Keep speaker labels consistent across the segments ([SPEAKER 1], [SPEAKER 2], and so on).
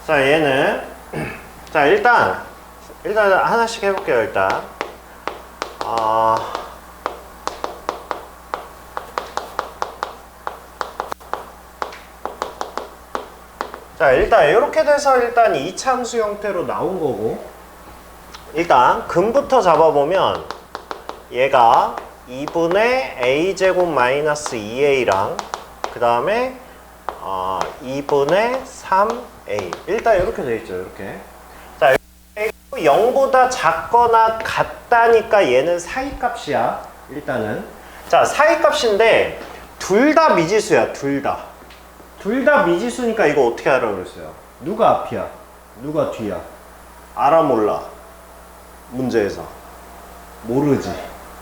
[SPEAKER 1] 자, 얘는 자, 일단 하나씩 해볼게요. 일단 자, 일단 이렇게 돼서 일단 이차함수 형태로 나온 거고, 일단 근부터 잡아보면 얘가 2분의 a제곱 마이너스 2a랑 그 다음에 2분의 3a, 일단 이렇게 돼 있죠. 이렇게. 자, 0보다 작거나 같다니까 얘는 사이값이야. 일단은 자, 사이값인데 둘 다 미지수야. 둘 다 미지수니까 이거 어떻게 하라 그랬어요? 누가 앞이야? 누가 뒤야? 알아 몰라? 문제에서 모르지.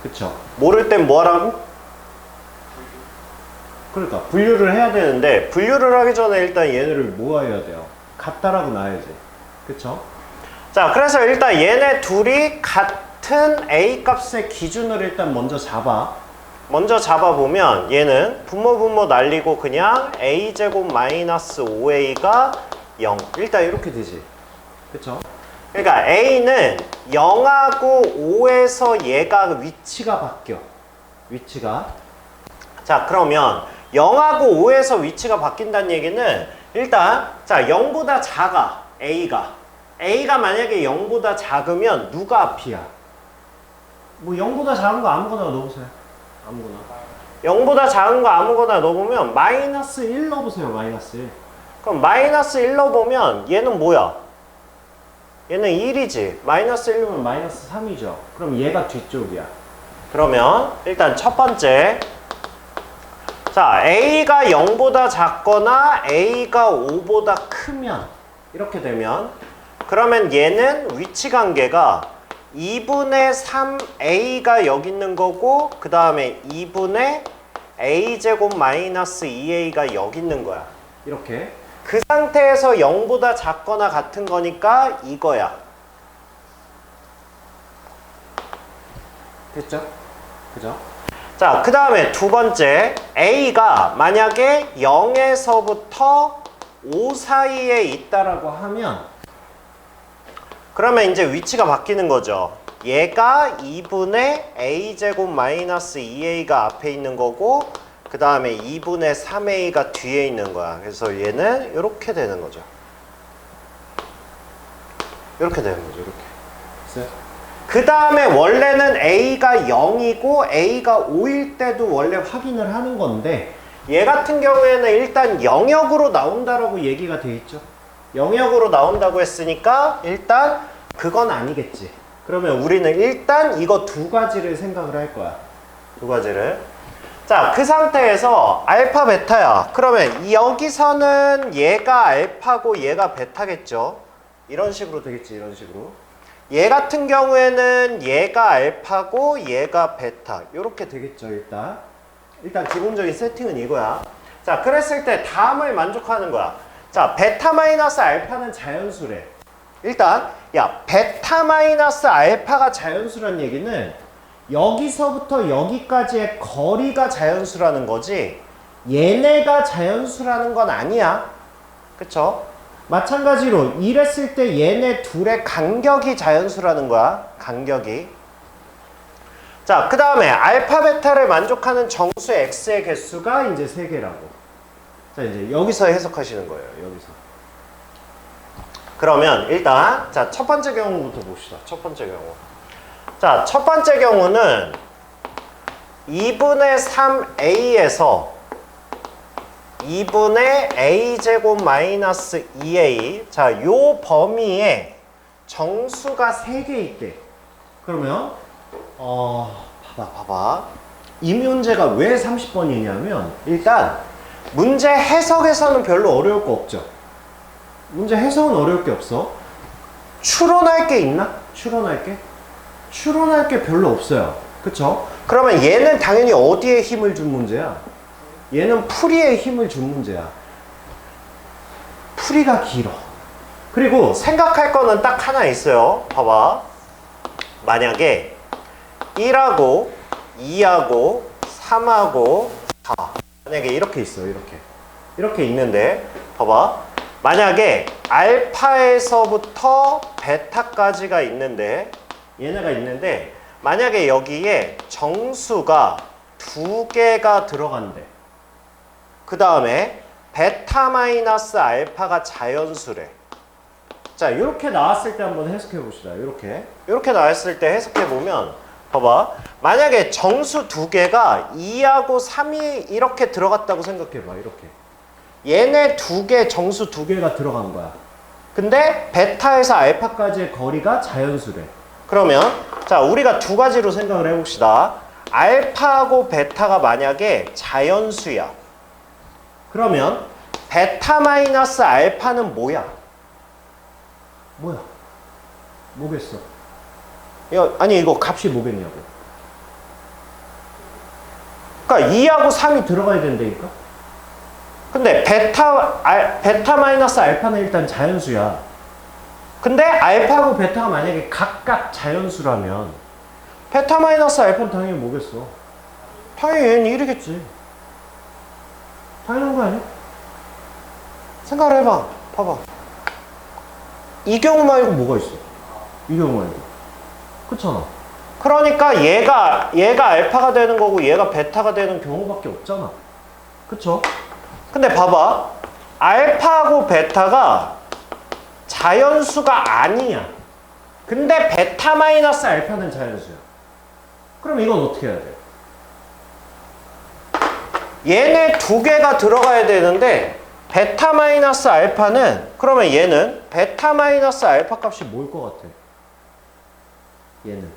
[SPEAKER 1] 그쵸? 모를 땐 뭐 하라고? 그러니까 분류를 해야 되는데, 분류를 하기 전에 일단 얘네를 모아야 돼요. 같다라고 놔야지. 그쵸? 자, 그래서 일단 얘네 둘이 같은 A 값의 기준을 일단 먼저 잡아보면 얘는 분모 날리고 그냥 a제곱 마이너스 5a가 0. 일단 이렇게 되지. 그쵸? 그러니까 a는 0하고 5에서 얘가 위치가 바뀌어. 위치가. 자, 그러면 0하고 5에서 위치가 바뀐다는 얘기는 일단 자, 0보다 작아. a가 만약에 0보다 작으면 누가 앞이야? 뭐 0보다 작은 거 아무거나 넣어보세요. 아무거나. 0보다 작은 거 아무거나 넣어보면 마이너스 1 넣어보세요. 마이너스 1. 그럼 마이너스 1 넣어보면 얘는 뭐야? 얘는 1이지. 마이너스 1이면 마이너스 3이죠. 그럼 얘가 뒤쪽이야. 그러면 일단 첫 번째, 자, a가 0보다 작거나 a가 5보다 크면, 이렇게 되면, 그러면 얘는 위치 관계가 2분의 3a가 여기 있는 거고, 그 다음에 2분의 a제곱 마이너스 2a가 여기 있는 거야. 이렇게. 그 상태에서 0보다 작거나 같은 거니까 이거야. 됐죠? 그죠? 자, 그 다음에 두 번째, a가 만약에 0에서부터 5 사이에 있다라고 하면, 그러면 이제 위치가 바뀌는 거죠. 얘가 2분의 a제곱 마이너스 2a가 앞에 있는 거고, 그 다음에 2분의 3a가 뒤에 있는 거야. 그래서 얘는 이렇게 되는 거죠. 이렇게 되는 거죠. 이렇게. 그 다음에 원래는 a가 0이고 a가 5일 때도 원래 확인을 하는 건데, 얘 같은 경우에는 일단 영역으로 나온다라고 얘기가 돼 있죠. 영역으로 나온다고 했으니까 일단 그건 아니겠지. 그러면 우리는 일단 이거 두 가지를 생각을 할 거야. 두 가지를. 자, 그 상태에서 알파 베타야. 그러면 여기서는 얘가 알파고 얘가 베타겠죠. 이런 식으로 되겠지. 이런 식으로. 얘 같은 경우에는 얘가 알파고 얘가 베타. 이렇게 되겠죠. 일단 기본적인 세팅은 이거야. 자, 그랬을 때 다음을 만족하는 거야. 자, 베타 마이너스 알파는 자연수래. 일단 야, 베타 마이너스 알파가 자연수란 얘기는 여기서부터 여기까지의 거리가 자연수라는 거지, 얘네가 자연수라는 건 아니야. 그쵸? 마찬가지로 이랬을 때 얘네 둘의 간격이 자연수라는 거야. 간격이. 자, 그 다음에 알파 베타를 만족하는 정수 x의 개수가 이제 3개라고. 자, 이제 여기서 해석하시는 거예요. 여기서. 그러면 일단 자, 첫 번째 경우부터 봅시다. 첫 번째 경우. 자, 첫 번째 경우는 2분의 3a에서 2분의 a제곱 마이너스 2a. 자, 요 범위에 정수가 3개 있대. 그러면 봐봐. 이 문제가 왜 30번이냐면 일단 문제 해석에서는 별로 어려울 거 없죠. 문제 해석은 어려울 게 없어. 추론할 게 있나? 추론할 게 별로 없어요. 그쵸? 그러면 얘는 당연히 어디에 힘을 준 문제야? 얘는 풀이에 힘을 준 문제야. 풀이가 길어. 그리고 생각할 거는 딱 하나 있어요. 봐봐. 만약에 1하고 2하고 3하고 4, 만약에 이렇게 있어. 이렇게 있는데 봐봐. 만약에 알파에서부터 베타까지가 있는데 얘네가 있는데 만약에 여기에 정수가 2개가 들어간대. 그 다음에 베타 마이너스 알파가 자연수래. 자, 이렇게 나왔을 때 한번 해석해 봅시다. 이렇게 나왔을 때 해석해 보면 봐봐. 만약에 정수 2개가 2하고 3이 이렇게 들어갔다고 생각해 봐. 이렇게. 얘네 2개, 정수 2개가 들어간 거야. 근데 베타에서 알파까지의 거리가 자연수래. 그러면 자, 우리가 두 가지로 생각을 해봅시다. 알파하고 베타가 만약에 자연수야. 그러면 베타 마이너스 알파는 뭐야? 뭐겠어? 아니 이거 값이 뭐겠냐고. 그러니까 2하고 3이 들어가야 된다니까? 근데 베타 마이너스 알파는 일단 자연수야. 근데 알파하고 베타가 만약에 각각 자연수라면 베타 마이너스 알파는 당연히 뭐겠어? 당연히 얘는 1이겠지. 당연한 거 아니야? 생각을 해봐. 봐봐. 이 경우 말고 뭐가 있어? 이 경우 말고. 그렇잖아. 그러니까 얘가 알파가 되는 거고 얘가 베타가 되는 경우밖에 없잖아. 그쵸? 근데 봐봐. 알파하고 베타가 자연수가 아니야. 근데 베타 마이너스 알파는 자연수야. 그럼 이건 어떻게 해야 돼? 얘네 2개가 들어가야 되는데 베타 마이너스 알파는 그러면 얘는 베타 마이너스 알파 값이 뭐일 것 같아? 얘는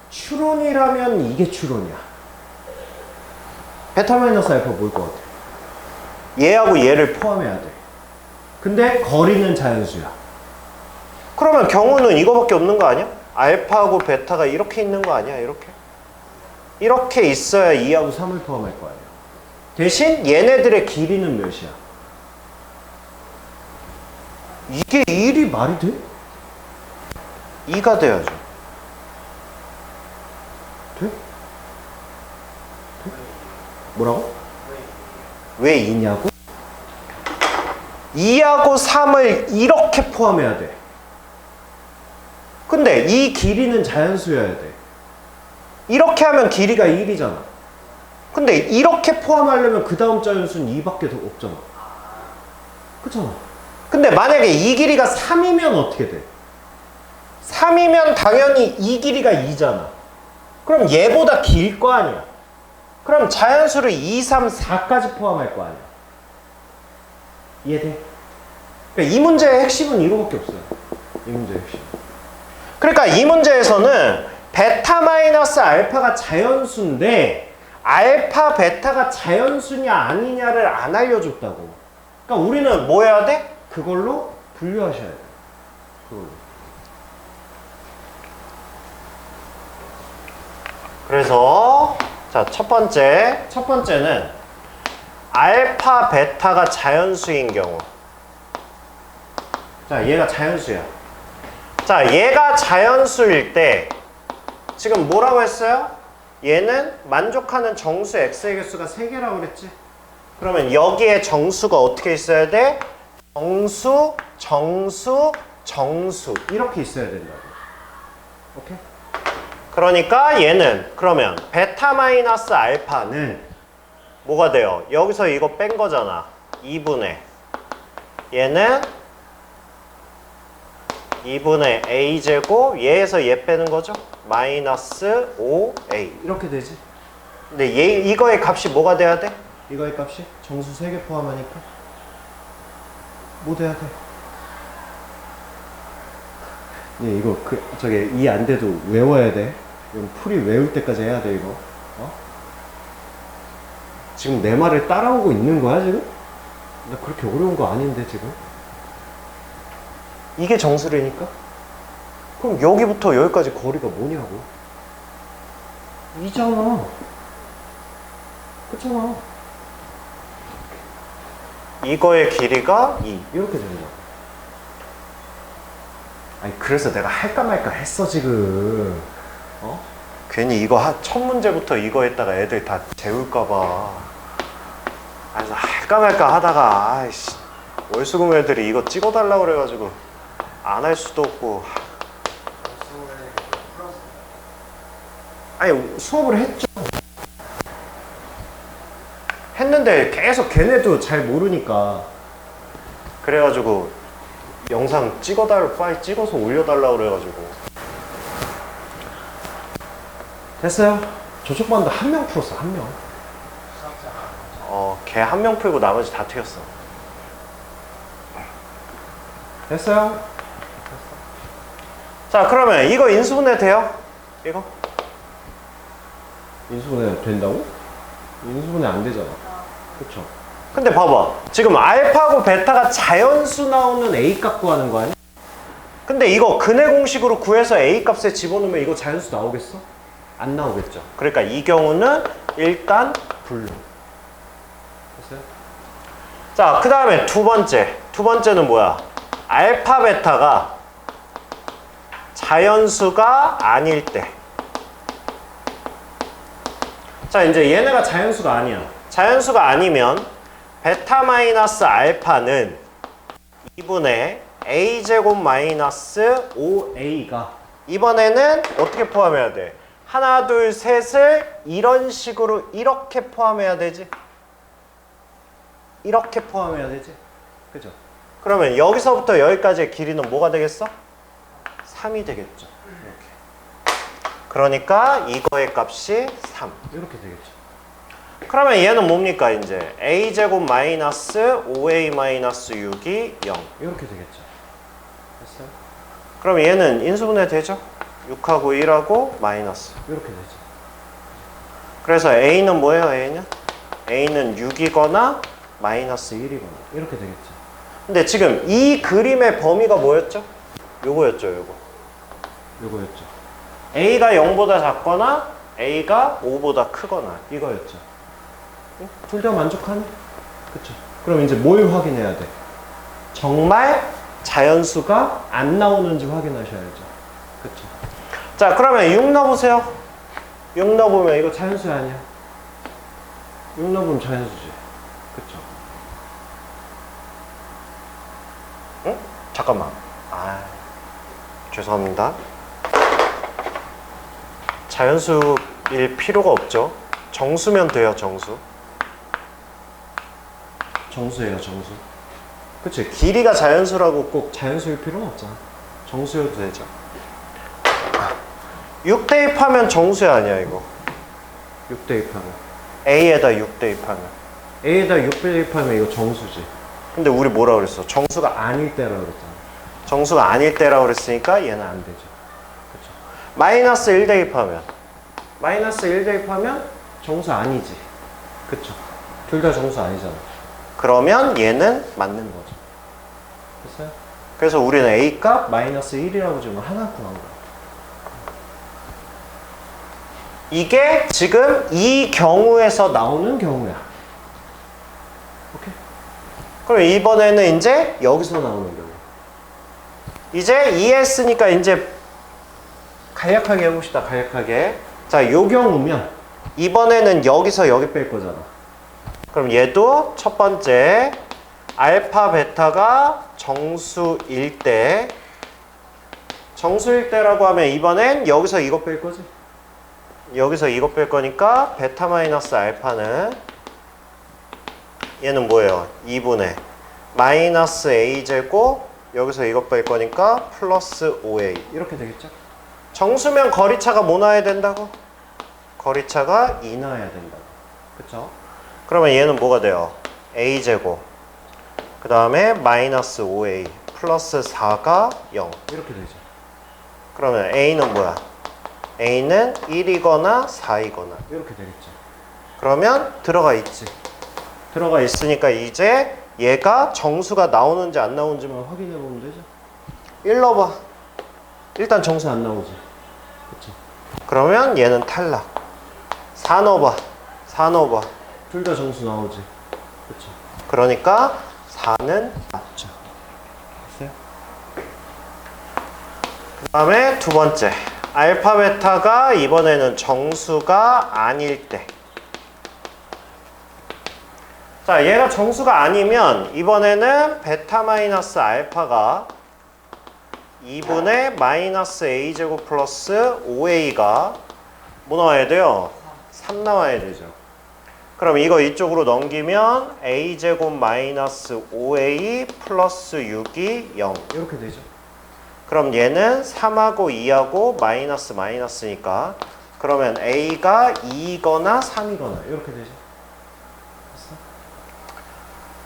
[SPEAKER 1] 추론이라면 이게 추론이야. 베타 마이너스 알파 뭐일 것 같아? 얘하고 얘를 포함해야 돼. 근데 거리는 자연수야. 그러면 경우는 이거밖에 없는 거 아니야? 알파하고 베타가 이렇게 있는 거 아니야? 이렇게 있어야 2하고 3을 포함할 거 아니야. 대신 얘네들의 길이는 몇이야? 이게 1이 말이 돼? 2가 돼야죠. 돼? 뭐라고? 왜 2냐고? 2하고 3을 이렇게 포함해야 돼. 근데 이 길이는 자연수여야 돼. 이렇게 하면 길이가 1이잖아. 근데 이렇게 포함하려면 그 다음 자연수는 2밖에 더 없잖아. 그렇잖아. 근데 만약에 이 길이가 3이면 어떻게 돼? 3이면 당연히 이 길이가 2잖아. 그럼 얘보다 길 거 아니야. 그럼 자연수를 2, 3, 4까지 포함할 거 아니야. 이해돼? 그러니까 이 문제의 핵심은 이거밖에 없어요. 이 문제의 핵심. 그러니까 이 문제에서는 베타 마이너스 알파가 자연수인데 알파 베타가 자연수냐 아니냐를 안 알려줬다고. 그러니까 우리는 뭐 해야 돼? 그걸로 분류하셔야 돼. 그걸로. 그래서 자, 첫 번째는 알파 베타가 자연수인 경우. 자, 얘가 자연수야. 자, 얘가 자연수일 때 지금 뭐라고 했어요? 얘는 만족하는 정수 x의 개수가 3개라고 그랬지? 그러면 여기에 정수가 어떻게 있어야 돼? 정수, 정수, 정수 이렇게 있어야 된다고. 오케이? 그러니까 얘는 그러면 베타 마이너스 알파는 뭐가 돼요? 여기서 이거 뺀 거잖아. 2분의 얘는 2분의 a제곱 얘에서 얘 빼는 거죠? 마이너스 5a 이렇게 되지. 근데 이거의 값이 뭐가 돼야 돼? 이거의 값이 정수 3개 포함하니까 뭐 돼야 돼? 예, 이거 저게 이 안 돼도 외워야 돼. 이건 풀이 외울 때까지 해야 돼 이거. 지금 내 말을 따라오고 있는 거야 지금? 나 그렇게 어려운 거 아닌데 지금? 이게 정수라니까? 그럼 여기부터 여기까지 거리가 뭐냐고? 2잖아. 그렇잖아. 이거의 길이가 2 이렇게 되는 거야. 아니 그래서 내가 할까 말까 했어 지금. 괜히 이거 첫 문제부터 이거 했다가 애들 다 재울까 봐. 그래서 할까 말까 하다가 아이씨 월수금 애들이 이거 찍어달라고 그래가지고 안 할 수도 없고. 아니 수업을 했죠. 했는데 계속 걔네도 잘 모르니까 그래가지고 영상 빨리 찍어서 올려달라고 그래가지고. 됐어요. 저쪽 반도 한 명 풀었어. 한 명. 걔 한 명 풀고 나머지 다 튀겼어. 됐어요. 자, 그러면 이거 인수분해 돼요? 이거? 인수분해 된다고? 인수분해 안 되잖아. 그쵸? 근데 봐봐. 지금 알파하고 베타가 자연수 나오는 A 값 구하는 거 아니야? 근데 이거 근해 공식으로 구해서 A 값에 집어넣으면 이거 자연수 나오겠어? 안 나오겠죠. 그러니까 이 경우는 일단 분류. 됐어요? 자, 그 다음에 두 번째는 뭐야? 알파 베타가 자연수가 아닐 때. 자, 이제 얘네가 자연수가 아니야. 자연수가 아니면 베타 마이너스 알파는 2분의 a제곱 마이너스 5a가 이번에는 어떻게 포함해야 돼? 하나, 둘, 셋을 이런 식으로 이렇게 포함해야 되지? 이렇게 포함해야 되지? 그죠? 그러면 여기서부터 여기까지의 길이는 뭐가 되겠어? 3이 되겠죠. 이렇게. 그러니까 이거의 값이 3. 이렇게 되겠죠. 그러면 얘는 뭡니까? 이제 a제곱 마이너스 5a 마이너스 6이 0. 이렇게 되겠죠. 됐어요? 그럼 얘는 인수분해 되죠? 6하고 1하고 마이너스. 이렇게 되죠. 그래서 a는 뭐예요? a는 6이거나 마이너스 1이거나 이렇게 되겠죠. 근데 지금 이 그림의 범위가 뭐였죠? 요거였죠. 요거였죠. a가 0보다 작거나 a가 5보다 크거나 이거였죠. 둘 다 만족하네? 그쵸? 그럼 이제 뭘 확인해야 돼? 정말 자연수가 안 나오는지 확인하셔야죠. 그쵸? 자, 그러면 6 넣어보세요. 6 넣어보면 이거 자연수 아니야? 6 넣어보면 자연수지. 그쵸? 응? 잠깐만. 죄송합니다. 자연수일 필요가 없죠. 정수면 돼요, 정수. 정수예요, 정수. 그치? 길이가 자연수라고 꼭 자연수일 필요는 없잖아. 정수여도 되죠. 6 대입하면 정수야 아니야 이거? 6 대입하면 A에다 6 대입하면 A에다 6 대입하면 이거 정수지. 근데 우리 뭐라 그랬어? 정수가 아닐 때라고 그랬잖아. 정수가 아닐 때라고 그랬으니까 얘는 안 되죠. 그쵸? 마이너스 1 대입하면 정수 아니지. 그쵸? 둘 다 정수 아니잖아. 그러면 얘는 맞는 거죠. 됐어요? 그래서 우리는 A 값 마이너스 1이라고 지금 하나 구한 거야. 이게 지금 이 경우에서 나오는 경우야. 오케이? 그럼 이번에는 이제 여기서 나오는 경우. 이제 이해했으니까 이제 간략하게 해봅시다. 간략하게. 자, 요 경우면 이번에는 여기서 여기 뺄 거잖아. 그럼 얘도 첫 번째 알파 베타가 정수일 때라고 하면 이번엔 여기서 이거 뺄 거지. 여기서 이거 뺄 거니까 베타 마이너스 알파는 얘는 뭐예요? 2분의 마이너스 a제곱 여기서 이거 뺄 거니까 플러스 5a 이렇게 되겠죠? 정수면 거리차가 뭐 나와야 된다고? 거리차가 2 나와야 된다고. 그쵸? 그러면 얘는 뭐가 돼요? a제곱 그 다음에 마이너스 5a 플러스 4가 0 이렇게 되죠. 그러면 a는 뭐야? a는 1이거나 4이거나 이렇게 되겠죠. 그러면 들어가 있지. 들어가 있으니까 이제 얘가 정수가 나오는지 안 나오는지만 확인해 보면 되죠. 1 넣어봐. 일단 정수 안 나오지. 그쵸? 그러면 얘는 탈락. 4 넣어봐. 4 넣어봐. 둘 다 정수 나오지. 그쵸? 그러니까 4는 맞죠. 됐어요? 그 다음에 두 번째. 알파 베타가 이번에는 정수가 아닐 때. 자, 얘가 정수가 아니면 이번에는 베타 마이너스 알파가 2분의 마이너스 a제곱 플러스 5a가 뭐 나와야 돼요? 3 나와야 되죠. 그럼 이거 이쪽으로 넘기면 a제곱 마이너스 5a 플러스 6이 0 이렇게 되죠. 그럼 얘는 3하고 2하고 마이너스 마이너스니까 그러면 a가 2거나 3이거나 이렇게 되죠. 됐어?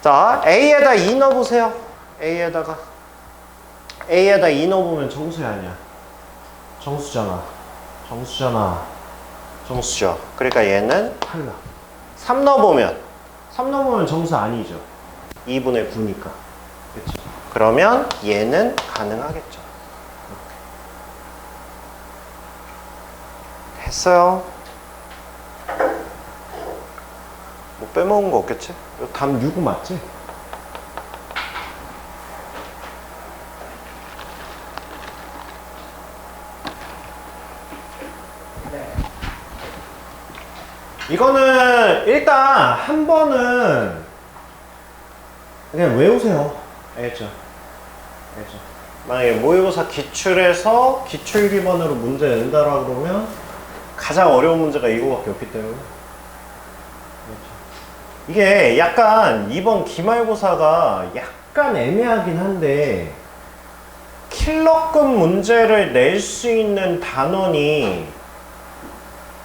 [SPEAKER 1] 자, a에다 2 넣어보세요. a에다 2 넣어보면 정수야 아니야? 정수잖아. 정수죠. 그러니까 얘는 탈락. 3 넣어보면 정수 아니죠. 2분의 9니까. 그렇죠. 그러면 얘는 가능하겠죠. 됐어요. 뭐 빼먹은 거 없겠지? 답 6 맞지? 이거는 일단 한 번은 그냥 외우세요. 알겠죠? 만약에 모의고사 기출에서 기출 기반으로 문제 낸다라 그러면 가장 어려운 문제가 이거밖에 없기 때문에. 이게 약간 이번 기말고사가 약간 애매하긴 한데 킬러급 문제를 낼 수 있는 단원이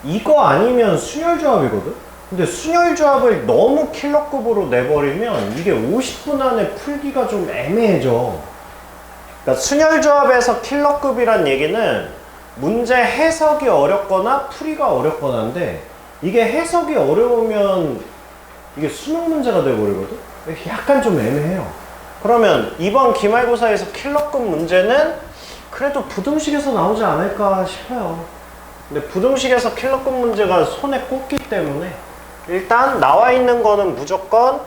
[SPEAKER 1] 이거 아니면 순열조합이거든? 근데 순열조합을 너무 킬러급으로 내버리면 이게 50분 안에 풀기가 좀 애매해져. 그러니까 순열조합에서 킬러급이란 얘기는 문제 해석이 어렵거나 풀이가 어렵거나인데 이게 해석이 어려우면 이게 수능 문제가 돼버리거든? 약간 좀 애매해요. 그러면 이번 기말고사에서 킬러급 문제는 그래도 부등식에서 나오지 않을까 싶어요. 근데 부등식에서 킬러급 문제가 손에 꼽기 때문에 일단 나와 있는 거는 무조건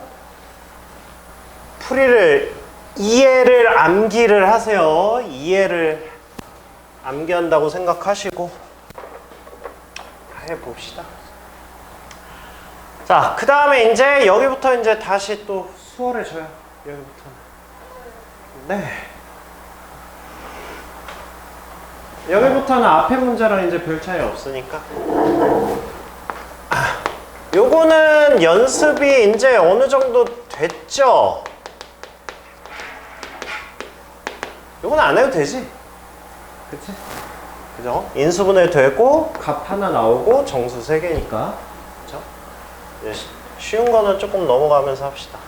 [SPEAKER 1] 풀이를 이해를 암기를 하세요. 이해를 암기한다고 생각하시고 해봅시다. 자, 그 다음에 이제 여기부터 이제 다시 또 수월해져요. 여기부터는. 네. 여기부터는 앞에 문제랑 이제 별 차이 없으니까. 요거는 연습이 이제 어느 정도 됐죠? 요건 안 해도 되지? 그치? 그죠? 인수분해 되고, 값 하나 나오고, 정수 3개니까. 그죠? 쉬운 거는 조금 넘어가면서 합시다.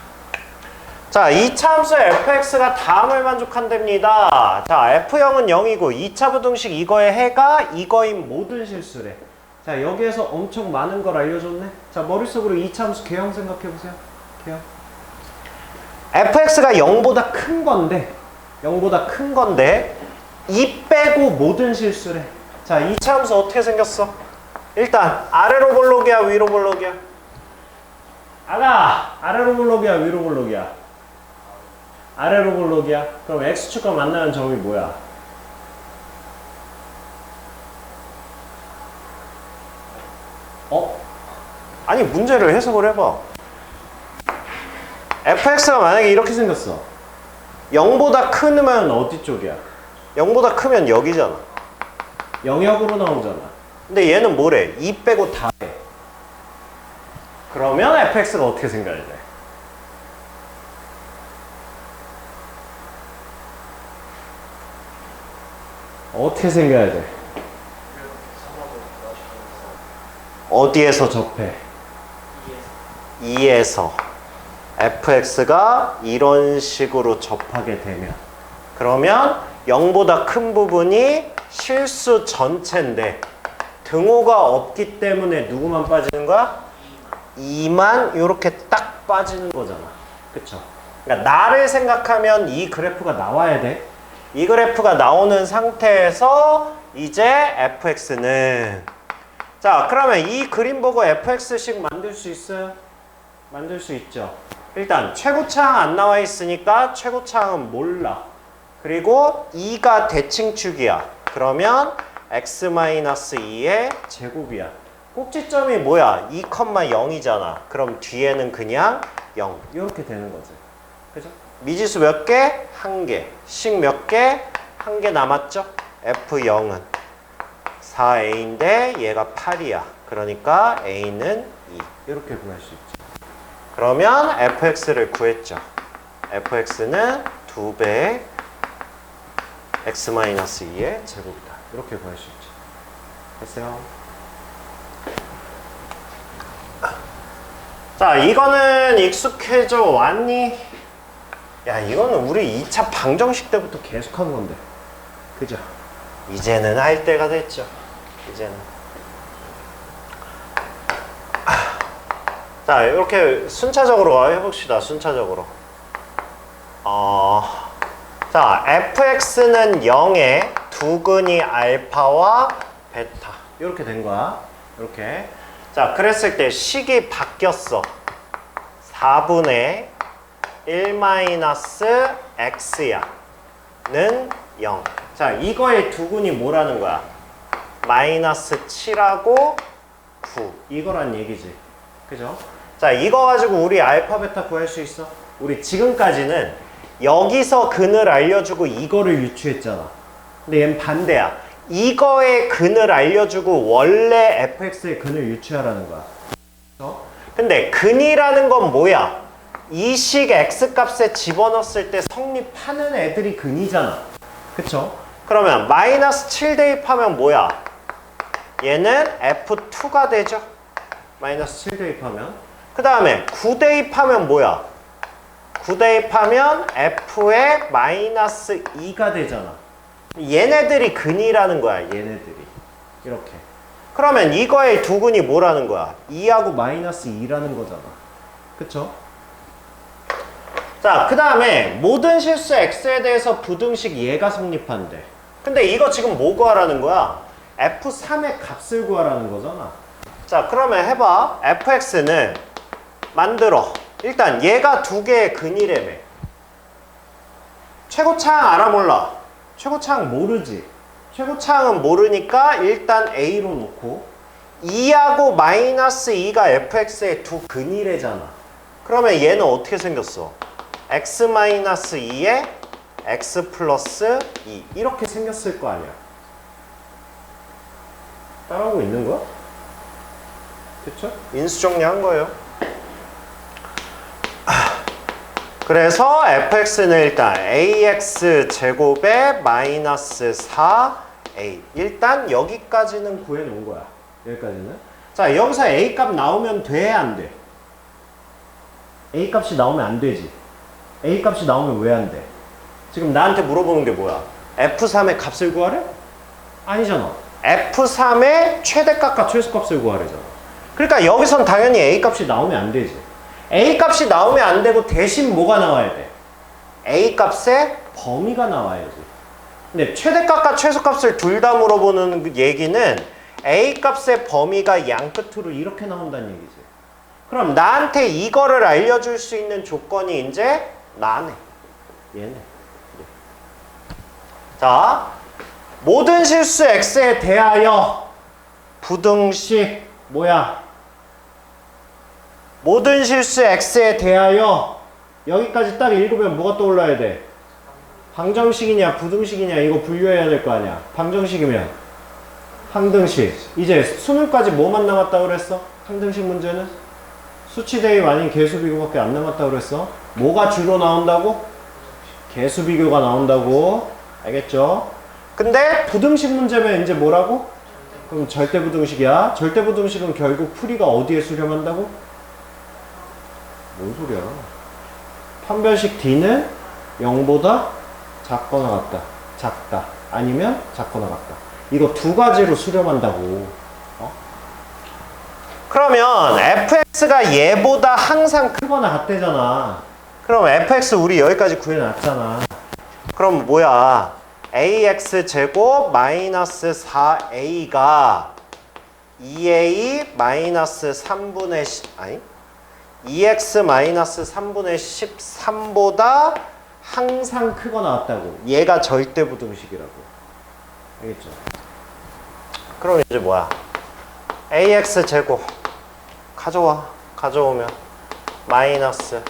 [SPEAKER 1] 자, 2차 함수 fx가 다음을 만족한답니다. 자, f0은 0이고 2차 부등식 이거의 해가 이거인 모든 실수래. 자, 여기에서 엄청 많은 걸 알려줬네. 자, 머릿속으로 2차 함수 개형 생각해보세요. 개형. fx가 0보다 큰 건데 2 빼고 모든 실수래. 자, 2차 함수 어떻게 생겼어? 일단 아래로 볼록이야, 위로 볼록이야? 아래로 볼록이야, 위로 볼록이야? 아래로 볼록이야. 그럼 x축과 만나는 점이 뭐야? 아니, 문제를 해석을 해봐. fx가 만약에 이렇게 생겼어. 0보다 크면 어디 쪽이야? 0보다 크면 여기잖아. 영역으로 나오잖아. 근데 얘는 뭐래? 2 빼고 다 해. 그러면 fx가 어떻게 생겨야 돼? 어떻게 생겨야 돼? 어디에서 접해? 2에서 fx가 이런 식으로 접하게 되면 그러면 0보다 큰 부분이 실수 전체인데 등호가 없기 때문에 누구만 빠지는 거야? 2만 이렇게 딱 빠지는 거잖아. 그쵸? 그러니까 나를 생각하면 이 그래프가 나와야 돼. 이 그래프가 나오는 상태에서 이제 fx는 자, 그러면 이 그림 보고 fx식 만들 수 있어요? 만들 수 있죠. 일단 최고차항 안 나와 있으니까 최고차항은 몰라. 그리고 2가 대칭축이야. 그러면 x-2의 제곱이야. 꼭지점이 뭐야? 2,0이잖아. 그럼 뒤에는 그냥 0 이렇게 되는 거지. 그죠? 미지수 몇 개? 1개. 식 몇 개? 1개 남았죠? F0은 4a인데 얘가 8이야. 그러니까 a는 2 이렇게 구할 수 있죠. 그러면 fx를 구했죠. fx는 2배 x-2의 제곱이다. 이렇게 구할 수 있죠. 됐어요? 자, 이거는 익숙해져 왔니? 야, 이거는 우리 2차 방정식 때부터 계속 하는 건데. 그죠? 이제는 할 때가 됐죠. 이제는. 자, 이렇게 순차적으로 해봅시다. 순차적으로. 자, fx는 0에 두근이 알파와 베타. 이렇게 된 거야. 이렇게. 자, 그랬을 때 식이 바뀌었어. 4분의 1-x야. 는 0. 자, 이거의 두근이 뭐라는 거야? 마이너스 7하고 9. 이거란 얘기지. 그죠? 자, 이거 가지고 우리 알파, 베타 구할 수 있어? 우리 지금까지는 여기서 근을 알려주고 이거를 유추했잖아. 근데 얘는 반대야. 이거의 근을 알려주고 원래 fx의 근을 유추하라는 거야. 근데 근이라는 건 뭐야? 이 식 x값에 집어넣었을 때 성립하는 애들이 근이잖아. 그쵸? 그러면 마이너스 7 대입하면 뭐야? 얘는 f2가 되죠? 마이너스 7 대입하면. 그 다음에 9 대입하면 뭐야? 9 대입하면 f의 마이너스 2가 되잖아. 얘네들이 근이라는 거야. 얘네들이. 이렇게. 그러면 이거의 두근이 뭐라는 거야? 2하고 마이너스 2라는 거잖아. 그쵸? 자, 그 다음에 모든 실수 x에 대해서 부등식 얘가 성립한대. 근데 이거 지금 뭐 구하라는 거야? f3의 값을 구하라는 거잖아. 자, 그러면 해봐. fx는 만들어. 일단 얘가 두 개의 근이래며. 최고차항 알아 몰라? 최고차항 모르지. 최고차항은 모르니까 일단 a로 놓고 2하고 마이너스 2가 fx의 두 근이래잖아. 그러면 얘는 어떻게 생겼어? x-2에 x 플러스 2 이렇게 생겼을 거 아니야. 따라오고 있는 거야? 그쵸? 인수정리한 거예요. 그래서 fx는 일단 ax 제곱에 마이너스 4a. 일단 여기까지는 구해놓은 거야. 여기까지는. 자, 여기서 a 값 나오면 돼, 안 돼? a 값이 나오면 안 되지. a 값이 나오면 왜 안 돼? 지금 나한테 물어보는 게 뭐야? f3의 값을 구하래? 아니잖아. f3의 최대값과 최소값을 구하래잖아. 그러니까 여기선 당연히 a 값이 나오면 안 되지. a 값이 나오면 안 되고 대신 뭐가 나와야 돼? a 값의 범위가 나와야지. 근데 최대값과 최소값을 둘 다 물어보는 얘기는 a 값의 범위가 양 끝으로 이렇게 나온다는 얘기지. 그럼 나한테 이거를 알려줄 수 있는 조건이 이제 나네. 얘네. 자, 모든 실수 x에 대하여 부등식 뭐야? 모든 실수 x에 대하여 여기까지 딱 읽으면 뭐가 떠올라야 돼? 방정식이냐 부등식이냐 이거 분류해야 될 거 아니야. 방정식이면 항등식. 이제 수능까지 뭐만 남았다고 그랬어? 항등식 문제는? 수치 대입 아닌 개수 비교밖에 안 남았다고 그랬어. 뭐가 주로 나온다고? 개수 비교가 나온다고. 알겠죠? 근데 부등식 문제면 이제 뭐라고? 그럼 절대부등식이야. 절대부등식은 결국 풀이가 어디에 수렴한다고? 뭔 소리야? 판별식 D는 0보다 작거나 같다. 작다. 아니면 작거나 같다. 이거 두 가지로 수렴한다고. 그러면 fx가 얘보다 항상 크거나 같대잖아. 그럼 fx 우리 여기까지 구해놨잖아. 그럼 뭐야? ax 제곱 마이너스 4a가 2a 마이너스 3분의 10, 아니 2x 마이너스 3분의 13보다 항상 크거나 같다고. 얘가 절대부등식이라고. 알겠죠? 그럼 이제 뭐야? ax 제곱 가져와. 가져오면 마이너스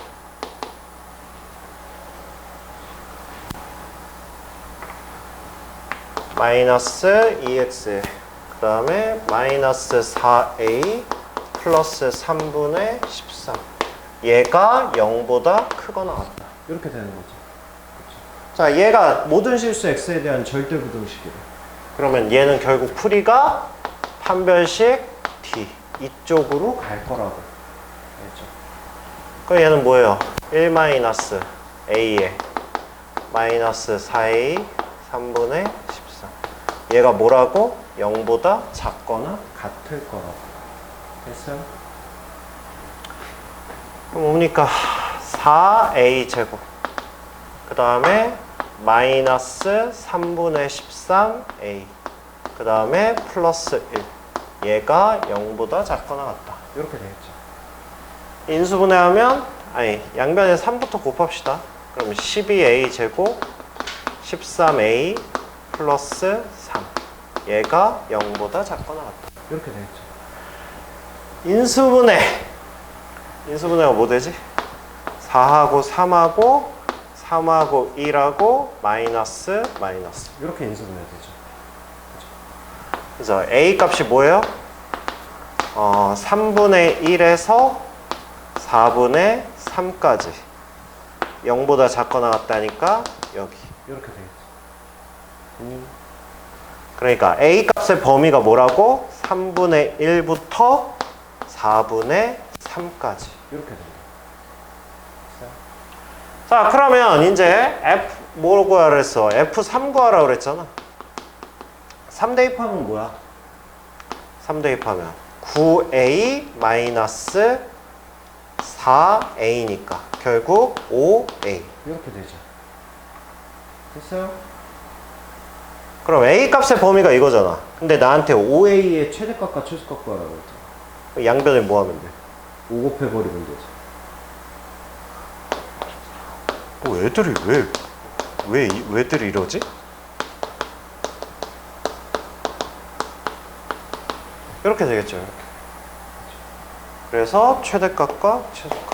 [SPEAKER 1] 마이너스 2x 그 다음에 마이너스 4a 플러스 3분의 13 얘가 0보다 크거나 같다 이렇게 되는 거죠. 그렇죠? 자, 얘가 모든 실수 x에 대한 절대 부등식이래. 그러면 얘는 결국 풀이가 판별식 d 이쪽으로 갈 거라고. 알죠? 그럼 얘는 뭐예요? 1 마이너스 a에 마이너스 4a 3분의 13 얘가 뭐라고? 0보다 작거나 같을 거라고. 됐어요? 그럼 뭡니까? 4a 제곱 그 다음에 마이너스 3분의 13a 그 다음에 플러스 1 얘가 0보다 작거나 같다 이렇게 되겠죠. 인수분해하면 양변에 3부터 곱합시다. 그럼 12a 제곱 13a 플러스 3 얘가 0보다 작거나 같다 이렇게 되겠죠. 인수분해가 뭐 되지? 4하고 3하고 3하고 1하고 마이너스 이렇게 인수분해 되죠. 그래서 a 값이 뭐예요? 3분의 1에서 4분의 3까지 0보다 작거나 같다니까 여기 이렇게 되겠죠. 그러니까 a 값의 범위가 뭐라고? 3분의 1부터 4분의 3까지 이렇게 됩니다. 자, 그러면 이제 f 뭐 구하라 그랬어? f3 구하라 그랬잖아. 3 대입하면 뭐야? 3 대입하면 9a 마이너스 4a니까 결국 5a 이렇게 되죠. 됐어요? 그럼 a 값의 범위가 이거잖아. 근데 나한테 5a의 최대값과 최소값 구하라고 했잖아. 양변에 뭐 하면 돼? 5 곱해버리면 되지. 애들이 왜들 이러지? 이렇게 되겠죠. 이렇게. 그래서 최대값과 최소값.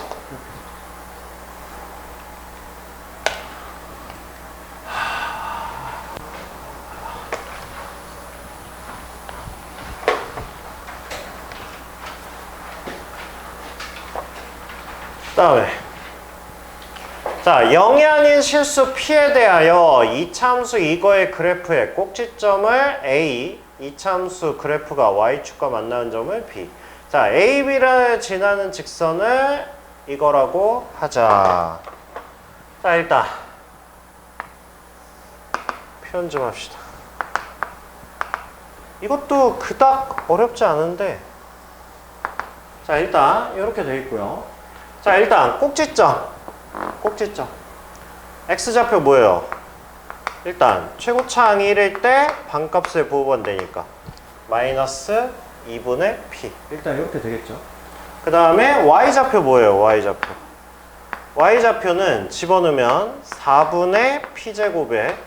[SPEAKER 1] 다음에 자, 0이 아닌 실수 P에 대하여 이차함수 이거의 그래프의 꼭지점을 A, 이차함수 그래프가 Y축과 만나는 점을 B. 자, A, B를 지나는 직선을 이거라고 하자. 자, 일단 표현 좀 합시다. 이것도 그닥 어렵지 않은데 자, 일단 이렇게 돼 있고요. 자, 일단 꼭지점 x좌표 뭐예요? 일단 최고차항 1일 때 반값의 부호번 되니까 마이너스 2분의 p 일단 이렇게 되겠죠. 그 다음에 y좌표 뭐예요? y좌표는 집어넣으면 4분의 p제곱에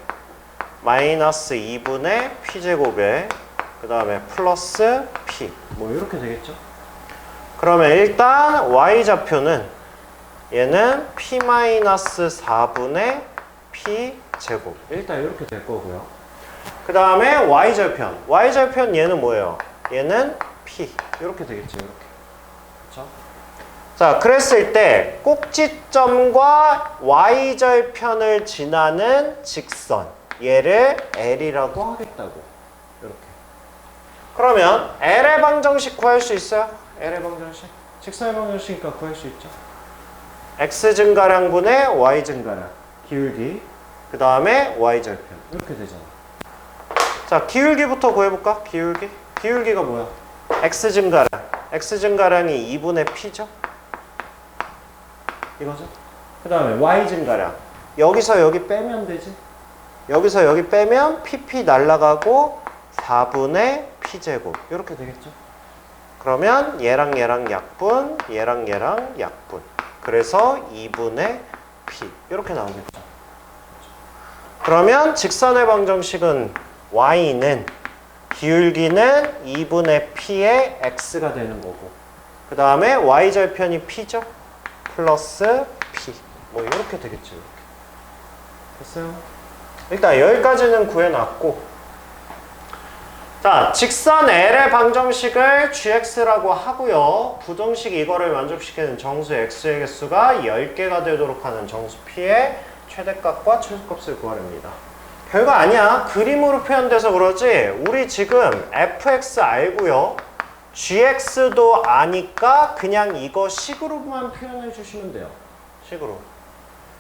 [SPEAKER 1] 마이너스 2분의 p제곱에 그 다음에 플러스 p 뭐 이렇게 되겠죠. 그러면 일단 y좌표는 얘는 p-4분의 p제곱 일단 이렇게 될 거고요. 그 다음에 y절편 얘는 뭐예요? 얘는 p 이렇게 되겠죠. 이렇게. 그렇죠? 자, 그랬을 때 꼭지점과 y절편을 지나는 직선 얘를 L이라고 하겠다고. 이렇게. 그러면 L의 방정식 구할 수 있어요? L의 방정식? 직선의 방정식이니까 구할 수 있죠. x 증가량분의 y 증가량 기울기 그 다음에 y절편 이렇게 되잖아. 자, 기울기부터 구해볼까? 기울기가 뭐야? x 증가량이 2분의 p죠? 이거죠? 그 다음에 y 증가량 여기서 여기 빼면 되지. 여기서 여기 빼면 pp 날라가고 4분의 p제곱 이렇게 되겠죠. 그러면 얘랑 약분 얘랑 약분 그래서 2분의 p 이렇게 나오겠죠. 그러면 직선의 방정식은 y는 기울기는 2분의 p의 x가 되는 거고 그 다음에 y절편이 p죠. 플러스 P. 뭐 이렇게 되겠죠. 이렇게. 됐어요? 일단 여기까지는 구해놨고, 자, 직선 L의 방정식을 gx라고 하고요. 부정식 이거를 만족시키는 정수 x의 개수가 10개가 되도록 하는 정수 p의 최대값과 최소값을 구하랍니다. 별거 아니야. 그림으로 표현돼서 그러지 우리 지금 fx 알고요. gx도 아니까 그냥 이거 식으로만 표현해 주시면 돼요. 식으로.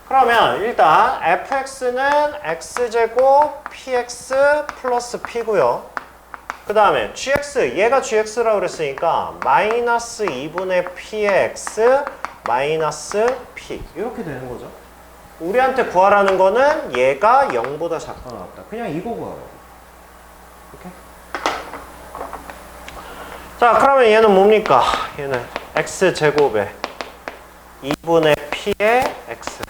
[SPEAKER 1] 그러면 일단 fx는 x제곱 px 플러스 p고요. 그 다음에 gx, 얘가 gx라고 그랬으니까 마이너스 2분의 p의 x 마이너스 p 이렇게 되는 거죠. 우리한테 구하라는 거는 얘가 0보다 작거나 같다. 그냥 이거 구하라고. 이렇게. 자, 그러면 얘는 뭡니까? 얘는 x제곱에 2분의 p의 x,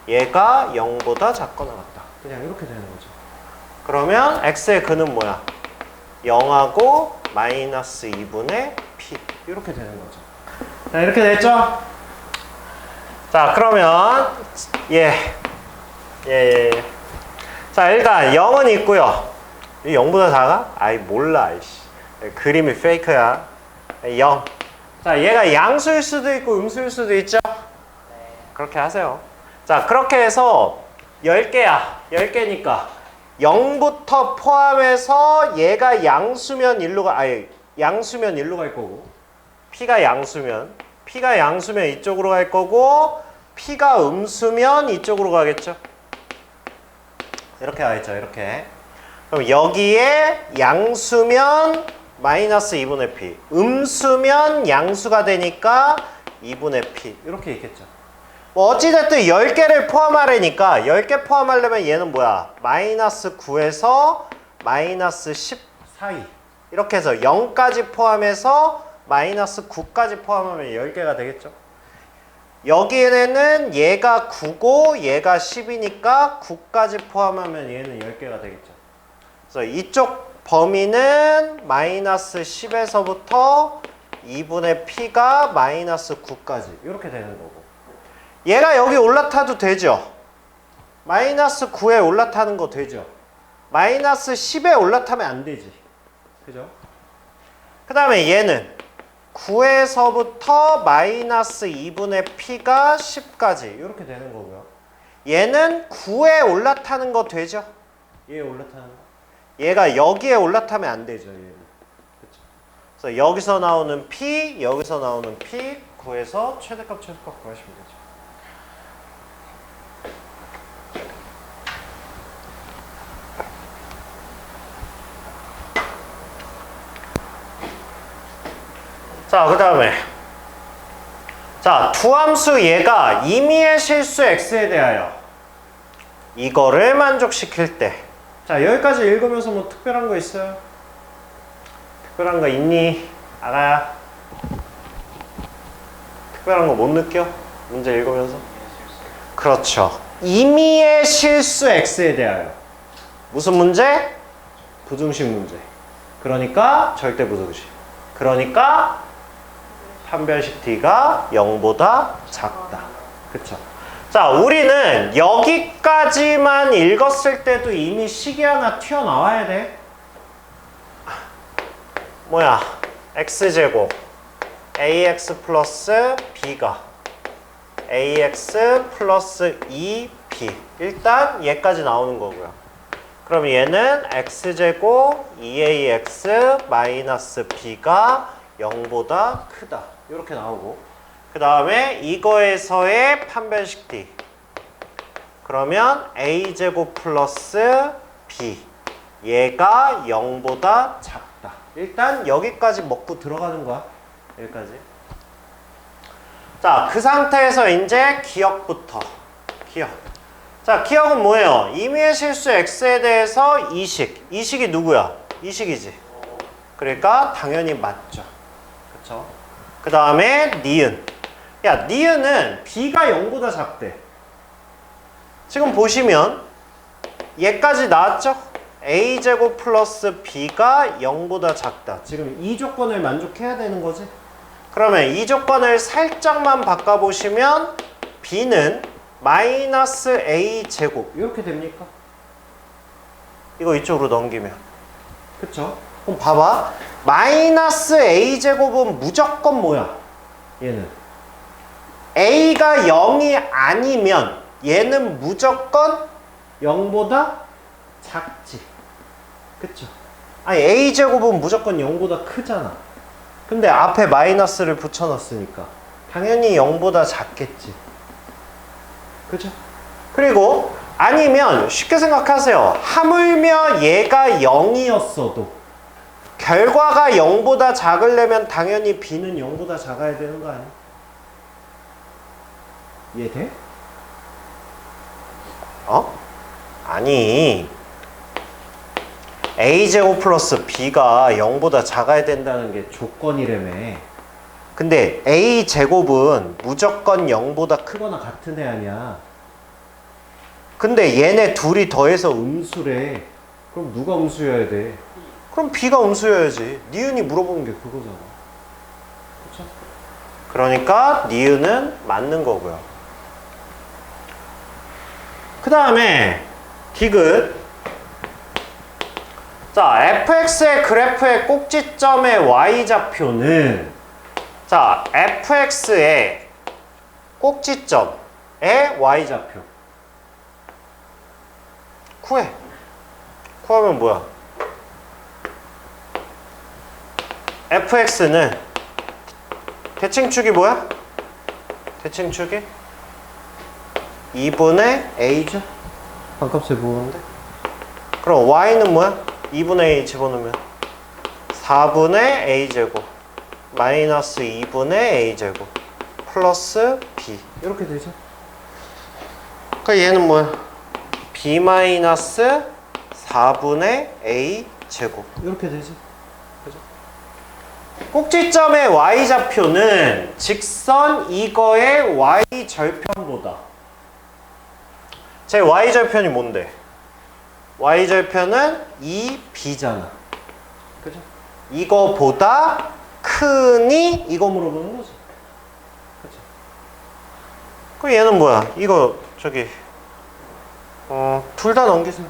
[SPEAKER 1] 얘가 0보다 작거나 같다. 그냥 이렇게 되는 거죠. 그러면 x의 근은 뭐야? 0하고 마이너스 2분의 p 이렇게 되는 거죠. 자, 이렇게 됐죠? 자, 그러면 자, 일단 0은 있고요. 이 0보다 작아? 아이 몰라. 아이씨. 그림이 페이크야. 0. 자, 얘가 양수일 수도 있고 음수일 수도 있죠? 그렇게 하세요. 자, 그렇게 해서 10개야. 10개니까 0부터 포함해서 얘가 양수면 양수면 일로 갈 거고, P가 양수면 이쪽으로 갈 거고, P가 음수면 이쪽으로 가겠죠? 이렇게 가겠죠, 이렇게. 그럼 여기에 양수면 마이너스 2분의 P, 음수면 양수가 되니까 2분의 P, 이렇게 있겠죠. 뭐 어찌됐든 10개를 포함하려니까 10개 포함하려면 얘는 뭐야? 마이너스 9에서 마이너스 10 사이 이렇게 해서 0까지 포함해서 마이너스 9까지 포함하면 10개가 되겠죠. 여기에는 얘가 9고 얘가 10이니까 9까지 포함하면 얘는 10개가 되겠죠. 그래서 이쪽 범위는 마이너스 10에서부터 2분의 P가 마이너스 9까지 이렇게 되는 거고, 얘가 여기 올라타도 되죠. 마이너스 9에 올라타는 거 되죠. 마이너스 10에 올라타면 안 되지. 그죠? 그 다음에 얘는 9에서부터 마이너스 2분의 P가 10까지 이렇게 되는 거고요. 얘는 9에 올라타는 거 되죠. 얘 올라타는 거. 얘가 여기에 올라타면 안 되죠. 얘는. 그쵸? 그래서 여기서 나오는 P, 여기서 나오는 P 구해서 최대값, 최소값 구하시면 되죠. 자, 그 다음에 자, 두함수 얘가 임의의 실수 x에 대하여 이거를 만족시킬 때, 자, 여기까지 읽으면서 뭐 특별한 거 있어요? 특별한 거 있니? 아가야? 특별한 거 못 느껴? 문제 읽으면서? 그렇죠. 임의의 실수 x에 대하여 무슨 문제? 부등식 문제. 그러니까 절대 부등식. 그러니까 판별식 t가 0보다 작다. 그쵸? 자, 우리는 여기까지만 읽었을 때도 이미 식이 하나 튀어나와야 돼. 뭐야? x제곱 ax 플러스 b가 ax 플러스 2b. 일단 얘까지 나오는 거고요. 그럼 얘는 x제곱 2ax 마이너스 b가 0보다 크다. 이렇게 나오고, 그 다음에 이거에서의 판별식 d. 그러면 a제곱 플러스 b. 얘가 0보다 작다. 일단 여기까지 먹고 들어가는 거야. 여기까지. 자, 그 상태에서 이제 기억부터. 기억. 자, 기억은 뭐예요? 임의의 실수 x에 대해서 이식. 이식이 누구야? 이식이지. 그러니까 당연히 맞죠. 그쵸? 그 다음에 니은. 야, 니은은 b가 0보다 작대. 지금 보시면 얘까지 나왔죠? a제곱 플러스 b가 0보다 작다. 지금 이 조건을 만족해야 되는 거지. 그러면 이 조건을 살짝만 바꿔보시면 b는 마이너스 a제곱 이렇게 됩니까? 이거 이쪽으로 넘기면 그쵸? 그럼 봐봐 마이너스 a제곱은 무조건 뭐야? 얘는 a가 0이 아니면 얘는 무조건 0보다 작지 그쵸? 아니 a제곱은 무조건 0보다 크잖아 근데 앞에 마이너스를 붙여놨으니까 당연히 0보다 작겠지 그죠? 그리고 아니면 쉽게 생각하세요 하물며 얘가 0이었어도 결과가 0보다 작으려면 당연히 b는 0보다 작아야 되는 거 아니야? 이해돼? 아니 a제곱 플러스 b가 0보다 작아야 된다는 게 조건이라며 근데 a제곱은 무조건 0보다 크거나 같은 애 아니야 근데 얘네 둘이 더해서 음수래 그럼 누가 음수여야 돼? 그럼 b가 음수여야지 니은이 물어보는 게 그거잖아 그쵸? 그러니까 니은은 맞는 거고요 그 다음에 디귿 자 fx의 그래프의 꼭지점의 y좌표는 자 fx의 꼭지점의 y좌표 구해 구하면 뭐야 fx는 대칭축이 뭐야? 대칭축이 2분의 a죠? 반값에 부으는데 그럼 y는 뭐야? 2분의 a 집어넣으면 4분의 a제곱 마이너스 2분의 a제곱 플러스 b 이렇게 되죠? 그러니까 얘는 뭐야? b 마이너스 4분의 a제곱 이렇게 되지 그죠? 꼭지점의 y좌표는 직선 이거의 y절편보다 제 y절편이 뭔데? y절편은 이 b잖아 그죠? 이거보다 크니? 이거 물어보는 거지 그죠? 그럼 얘는 뭐야? 이거 저기 둘 다 넘기세요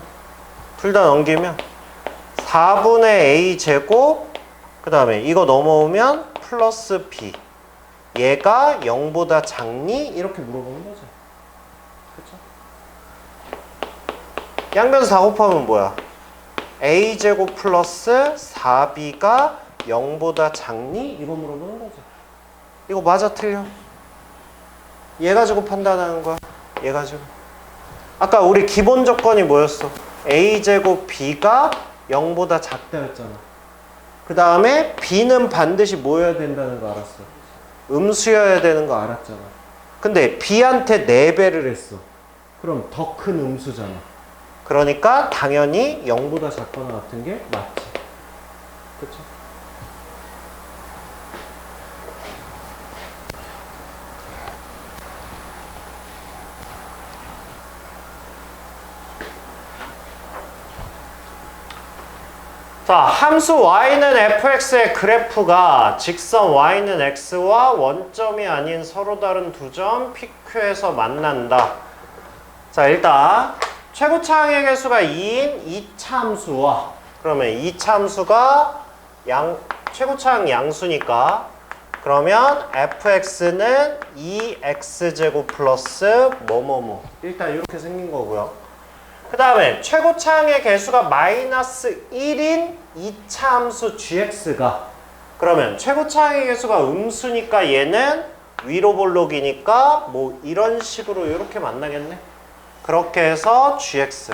[SPEAKER 1] 둘 다 넘기면 4분의 a제곱 그 다음에 이거 넘어오면 플러스 b 얘가 0보다 작니? 이렇게 물어보는 거죠 그쵸? 양변 4 곱하면 뭐야? a제곱 플러스 4b가 0보다 작니? 이거 물어보는 거죠 이거 맞아 틀려? 얘 가지고 판단하는 거야 얘 가지고 아까 우리 기본 조건이 뭐였어? a제곱 b가 0보다 작다였잖아 그 다음에 b는 반드시 뭐여야 된다는 거 알았어 음수여야 되는 거 알았잖아 근데 b한테 4배를 했어 그럼 더 큰 음수잖아 그러니까 당연히 0보다 작거나 같은 게 맞지 그쵸? 자, 함수 y는 fx의 그래프가 직선 y는 x와 원점이 아닌 서로 다른 두 점 PQ에서 만난다. 자, 일단 최고차항의 개수가 2인 2차 함수와 그러면 2차 함수가 최고차항 양수니까 그러면 fx는 2x제곱 플러스 뭐뭐뭐 일단 이렇게 생긴 거고요. 그 다음에 최고차항의 개수가 마이너스 1인 2차 함수 gx가 그러면 최고차항의 개수가 음수니까 얘는 위로 볼록이니까 뭐 이런 식으로 이렇게 만나겠네. 그렇게 해서 gx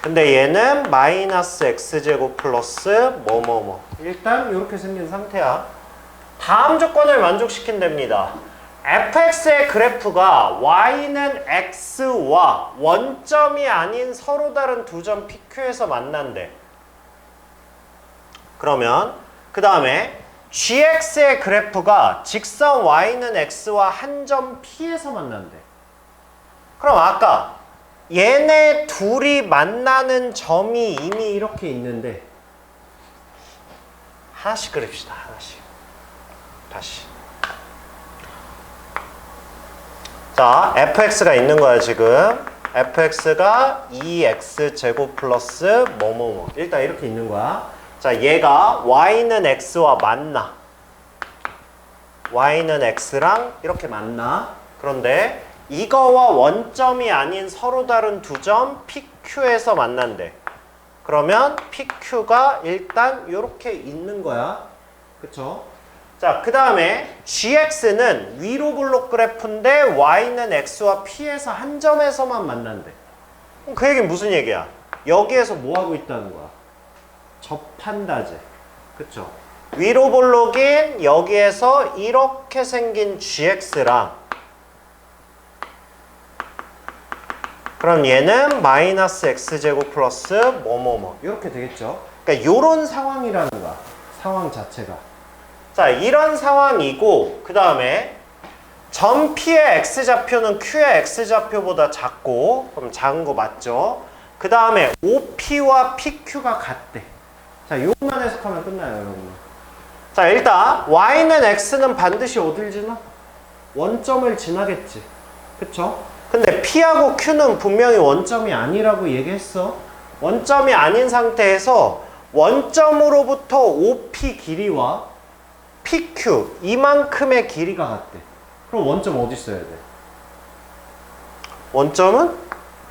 [SPEAKER 1] 근데 얘는 마이너스 x제곱 플러스 뭐뭐뭐 일단 이렇게 생긴 상태야. 다음 조건을 만족시킨답니다. fx의 그래프가 y는 x와 원점이 아닌 서로 다른 두 점 PQ에서 만난대. 그러면 그 다음에 gx의 그래프가 직선 y는 x와 한 점 P에서 만난대. 그럼 아까 얘네 둘이 만나는 점이 이미 이렇게 있는데 하나씩 그립시다. 하나씩. 다시. 자, fx가 있는 거야, 지금. fx가 2x제곱 플러스 뭐뭐뭐. 일단 이렇게 있는 거야. 자, 얘가 y는 x와 만나. y는 x랑 이렇게 만나. 그런데 이거와 원점이 아닌 서로 다른 두 점 PQ에서 만난대. 그러면 PQ가 일단 이렇게 있는 거야. 그쵸? 자, 그 다음에 GX는 위로 블록 그래프인데 Y는 X와 P에서 한 점에서만 만난대. 그 얘기는 무슨 얘기야? 여기에서 뭐 하고 있다는 거야? 접한다지. 그쵸? 위로 블록인 여기에서 이렇게 생긴 GX랑 그럼 얘는 마이너스 X제곱 플러스 뭐뭐뭐 이렇게 되겠죠? 그러니까 요런 상황이라는 거야. 상황 자체가. 자, 이런 상황이고 그 다음에 점 P의 X좌표는 Q의 X좌표보다 작고 그럼 작은 거 맞죠? 그 다음에 OP와 PQ가 같대. 자, 요것만 해석하면 끝나요, 여러분. 자, 일단 Y는 X는 반드시 어딜 지나? 원점을 지나겠지. 그쵸? 근데 P하고 Q는 분명히 원점이 아니라고 얘기했어. 원점이 아닌 상태에서 원점으로부터 OP 길이와 PQ 이만큼의 길이가 같대. 그럼 원점 어디 있어야 돼? 원점은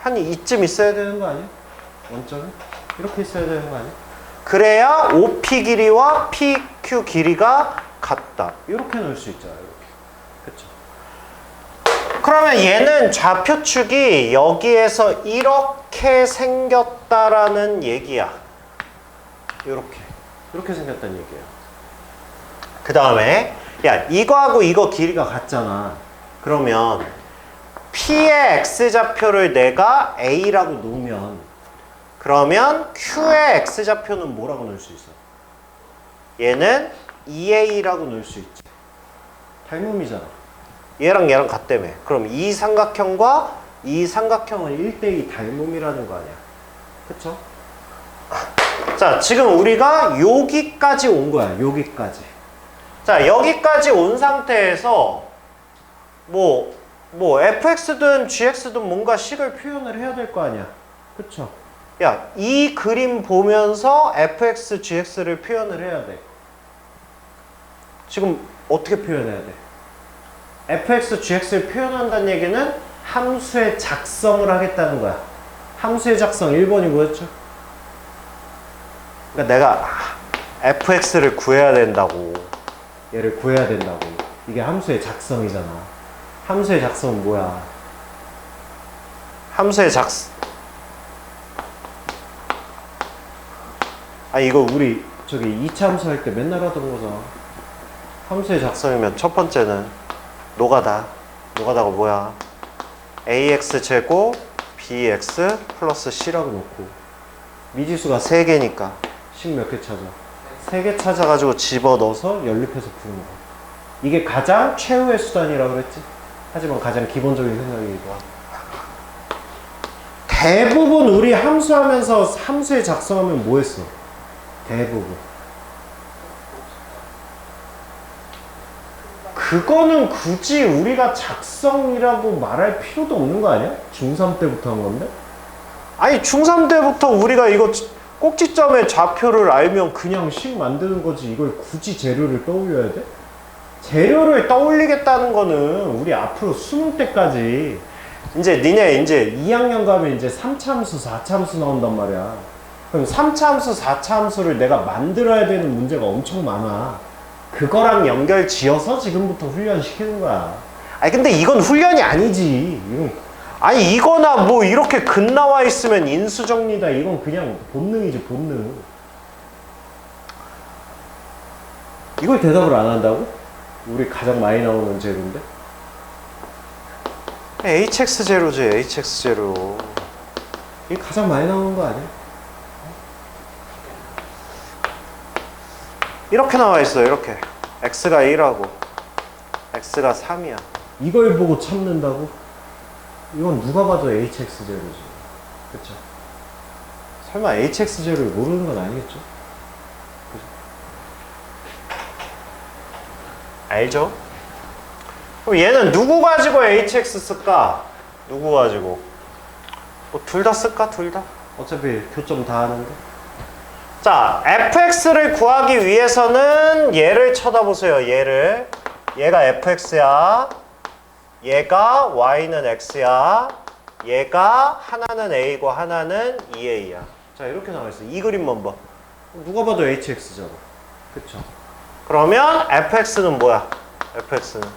[SPEAKER 1] 한 이쯤 있어야 되는 거 아니야? 원점은 이렇게 있어야 되는 거 아니야? 그래야 OP 길이와 PQ 길이가 같다. 이렇게 넣을 수 있잖아. 이렇게. 그쵸? 그러면 얘는 좌표축이 여기에서 이렇게 생겼다라는 얘기야. 이렇게 생겼다는 얘기예요. 그 다음에 야, 이거하고 이거 길이가 같잖아. 그러면 P의 X좌표를 내가 A라고 놓으면 그러면 Q의 X좌표는 뭐라고 넣을 수 있어? 얘는 2A라고 넣을 수 있지. 닮음이잖아. 얘랑 얘랑 같다며. 그럼 이 삼각형과 이 삼각형은 1대2 닮음이라는 거 아니야. 그쵸? 자, 지금 우리가 여기까지 온 거야. 여기까지. 자, 여기까지 온 상태에서 뭐 fx든 gx든 뭔가 식을 표현을 해야 될 거 아니야. 그쵸? 야, 이 그림 보면서 fx, gx를 표현을 해야 돼. 지금 어떻게 표현해야 돼? fx, gx를 표현한다는 얘기는 함수의 작성을 하겠다는 거야. 함수의 작성 1번이 뭐였죠? 그러니까 내가 fx를 구해야 된다고. 얘를 구해야 된다고. 이게 함수의 작성이잖아. 함수의 작성은 뭐야? 함수의 작성. 아, 이거 우리 저기 2차 함수 할 때 맨날 하던 거잖아. 함수의 작성이면 첫 번째는 노가다. 노가다가 뭐야? ax제곱 bx 플러스 c라고 놓고 미지수가 3개니까 10 몇 개 찾아? 3개 찾아가지고 집어넣어서 연립해서 푸는 거. 이게 가장 최후의 수단이라고 그랬지? 하지만 가장 기본적인 생각이기도 하고. 대부분 우리 함수하면서 함수에 작성하면 뭐 했어? 대부분. 그거는 굳이 우리가 작성이라고 말할 필요도 없는 거 아니야? 중3 때부터 한 건데? 아니, 중3 때부터 우리가 이거 꼭지점의 좌표를 알면 그냥 식 만드는 거지. 이걸 굳이 재료를 떠올려야 돼? 재료를 떠올리겠다는 거는 우리 앞으로 수능 때까지 이제 니네 이제 2학년 가면 이제 3차 함수, 4차 함수 나온단 말이야. 그럼 3차 함수, 4차 함수를 내가 만들어야 되는 문제가 엄청 많아. 그거랑 연결 지어서 지금부터 훈련시키는 거야. 아니 근데 이건 훈련이 아니지. 아니 이거나 뭐 이렇게 근 나와 있으면 인수정리다. 이건 그냥 본능이지, 본능. 이걸 대답을 안 한다고? 우리 가장 많이 나오는 재료인데? HX 제로지, HX 제로. 이게 가장 많이 나오는 거 아니야? 이렇게 나와 있어, 이렇게. X가 1하고 X가 3이야. 이걸 보고 찾는다고? 이건 누가 봐도 HX 제로지. 그쵸? 설마 HX 제로를 모르는 건 아니겠죠? 그죠? 알죠? 그럼 얘는 누구 가지고 hx 쓸까? 누구 가지고? 뭐 둘 다 쓸까? 둘 다? 어차피 교점 다 하는데. 자, fx를 구하기 위해서는 얘를 쳐다보세요. 얘를. 얘가 fx야. 얘가 y는 x야. 얘가 하나는 a고 하나는 2a야. 자, 이렇게 나와 있어. 이 그림만 봐. 누가 봐도 hx잖아. 그쵸? 그러면 fx는 뭐야? fx는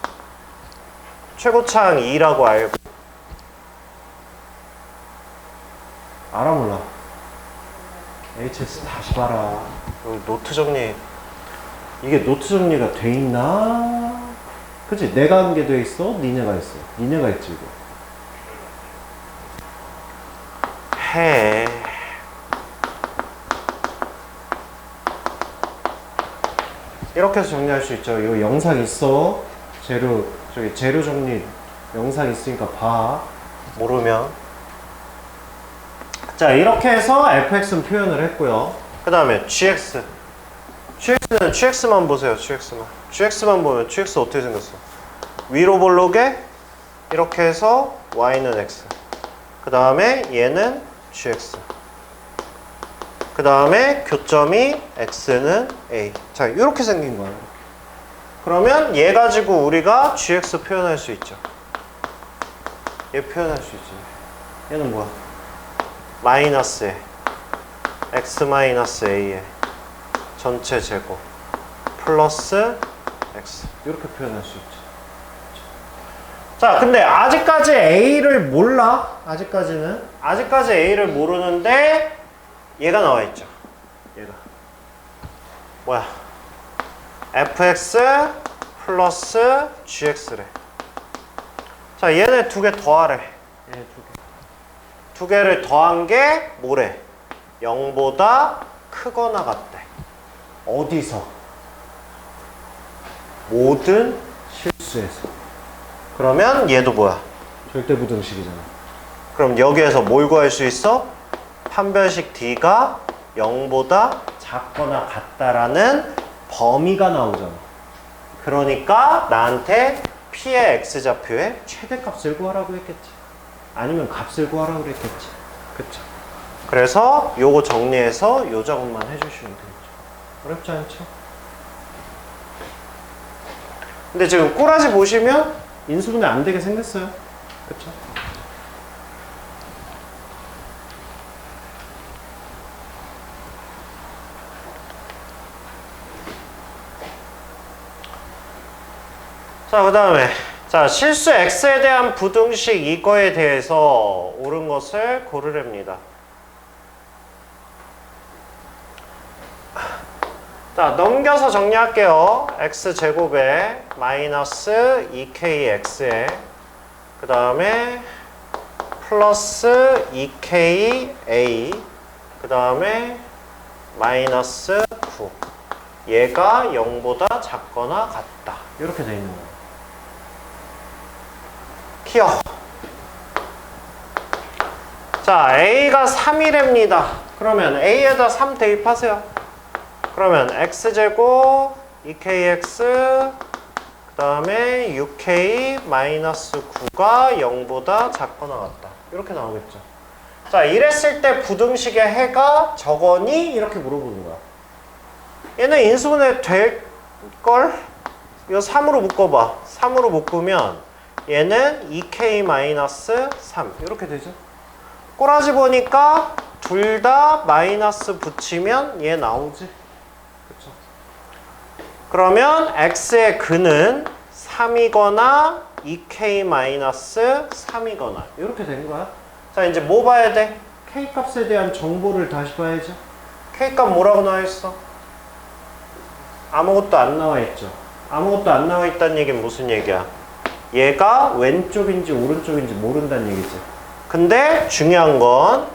[SPEAKER 1] 최고차항 2라고 알고. 알아 몰라? hx 다시 봐라. 여기 노트 정리. 이게 노트 정리가 돼 있나? 그치? 내가 한 게 돼 있어? 니네가 있어. 니네가 있지 이거. 해. 이렇게 해서 정리할 수 있죠. 이거 영상 있어. 재료 정리 영상 있으니까 봐. 모르면. 자, 이렇게 해서 fx는 표현을 했고요. 그 다음에 gx. gx는 gx만 보세요. gx만 보면 gx 어떻게 생겼어? 위로 볼록에 이렇게 해서 y는 x. 그 다음에 얘는 gx. 그 다음에 교점이 x는 a. 자, 이렇게 생긴 거예요. 그러면 얘 가지고 우리가 gx 표현할 수 있죠. 얘 표현할 수 있지. 얘는 뭐야? 마이너스에 x 마이너스 a에 전체 제곱 플러스 x. 이렇게 표현할 수 있죠. 자, 근데 아직까지 a를 몰라. 아직까지 a를 모르는데 얘가 나와 있죠. 얘가 뭐야? fx 플러스 gx래. 자, 얘네 두 개 더하래. 얘네 두 개를 더한 게 뭐래? 0보다 크거나 같대. 어디서? 모든 실수에서. 그러면 얘도 뭐야? 절대부등식이잖아. 그럼 여기에서 뭘 구할 수 있어? 판별식 D가 0보다 작거나 같다라는 범위가 나오잖아. 그러니까 나한테 P의 X좌표의 최대값을 구하라고 했겠지. 아니면 값을 구하라고 그랬겠지. 그쵸? 그래서 요거 정리해서 요 작업만 해주시면 되겠죠. 어렵지 않죠? 근데 지금 꼬라지 보시면 인수분해 안 되게 생겼어요. 그쵸? 자, 그 다음에 자, 실수 x에 대한 부등식 이거에 대해서 옳은 것을 고르랍니다. 자, 넘겨서 정리할게요. x제곱에 마이너스 2kx에 그 다음에 플러스 2ka 그 다음에 마이너스 9. 얘가 0보다 작거나 같다. 이렇게 돼 있는 거예요. 키워. 자, a가 3이랍니다. 그러면 a에다 3 대입하세요. 그러면 x제곱 2kx 그 다음에 6k 마이너스 9가 0보다 작거나 같다. 이렇게 나오겠죠. 자, 이랬을 때 부등식의 해가 저거니? 이렇게 물어보는 거야. 얘는 인수분해 될걸? 이거 3으로 묶어봐. 3으로 묶으면 얘는 2k-3 이렇게 되죠. 꼬라지 보니까 둘 다 마이너스 붙이면 얘 나오지. 그쵸? 그러면 x의 근은 3이거나 2k-3이거나 이렇게 된 거야. 자, 이제 뭐 봐야 돼? k값에 대한 정보를 다시 봐야죠. k값 뭐라고 나와 있어? 아무것도 안 나와 있죠. 아무것도 안 나와 있다는 얘기는 무슨 얘기야? 얘가 왼쪽인지 오른쪽인지 모른다는 얘기지. 근데 중요한 건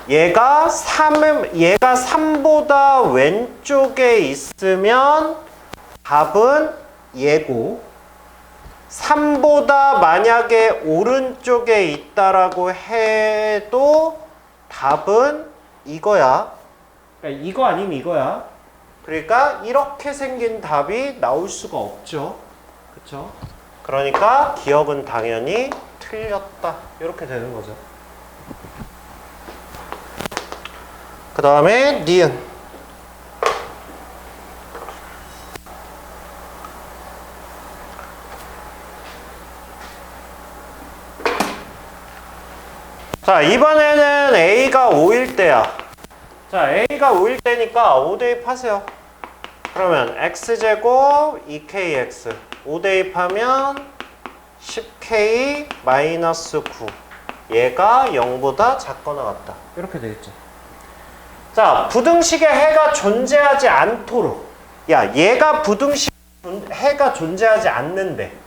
[SPEAKER 1] 얘가 3보다 왼쪽에 있으면 답은 얘고 3보다 만약에 오른쪽에 있다라고 해도 답은 이거야. 그러니까 이거 아니면 이거야. 그러니까 이렇게 생긴 답이 나올 수가 없죠. 그쵸? 그러니까 기억은 당연히 틀렸다. 이렇게 되는 거죠. 그 다음에 니은. 자, 이번에는 A가 5일 때야. 자, A가 5일 때니까 5 대입하세요. 그러면 X제곱 2KX 5 대입하면 10K 마이너스 9. 얘가 0보다 작거나 같다. 이렇게 되겠죠. 자, 부등식에 해가 존재하지 않도록. 야, 얘가 부등식 해가 존재하지 않는데.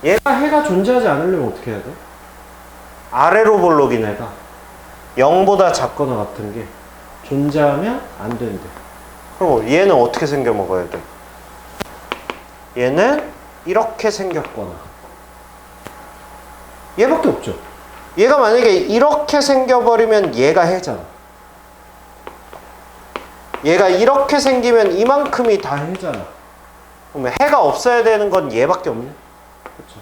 [SPEAKER 1] 얘가 해가 존재하지 않으려면 어떻게 해야 돼? 아래로 볼록인 해가 0보다 작거나 같은 게 존재하면 안 된대. 그럼 얘는 어떻게 생겨 먹어야 돼? 얘는 이렇게 생겼거나. 얘밖에 없죠. 얘가 만약에 이렇게 생겨버리면 얘가 해잖아. 얘가 이렇게 생기면 이만큼이 다 해잖아. 그러면 해가 없어야 되는 건 얘밖에 없네. 그렇죠.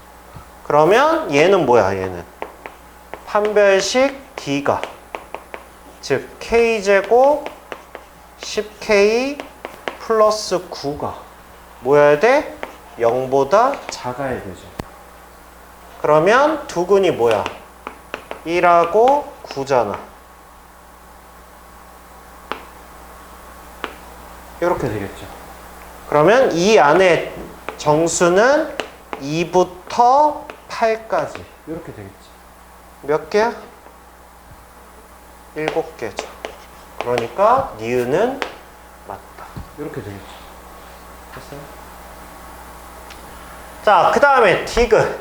[SPEAKER 1] 그러면 얘는 뭐야? 얘는 판별식 D가 즉 K제곱 10K 플러스 9가 뭐여야 돼? 0보다 작아야 되죠. 그러면 두근이 뭐야? 1하고 9잖아. 이렇게 되겠죠. 그러면 이 안에 정수는 2부터 8까지 이렇게 되겠지. 몇 개야? 7개죠. 그러니까 니은은 맞다. 이렇게 되겠죠. 됐어요? 자, 그 다음에 디귿.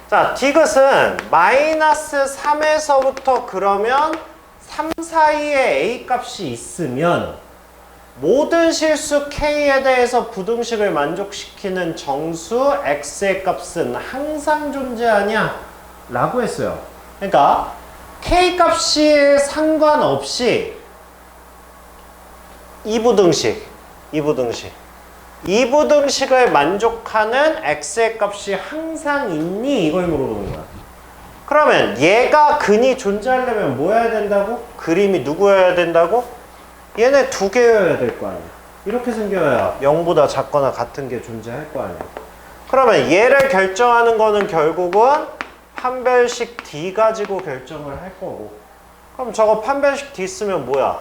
[SPEAKER 1] 자, 디귿은 마이너스 3에서부터 그러면 3 사이에 A 값이 있으면 모든 실수 K에 대해서 부등식을 만족시키는 정수 X의 값은 항상 존재하냐? 라고 했어요. 그러니까 K 값이 상관없이 이부등식을 만족하는 X의 값이 항상 있니? 이걸 물어보는 거야. 그러면 얘가 근이 존재하려면 뭐 해야 된다고? 그림이 누구여야 된다고? 얘네 두 개여야 될 거 아니야. 이렇게 생겨야 0보다 작거나 같은 게 존재할 거 아니야. 그러면 얘를 결정하는 거는 결국은 판별식 D 가지고 결정을 할 거고. 그럼 저거 판별식 D 쓰면 뭐야?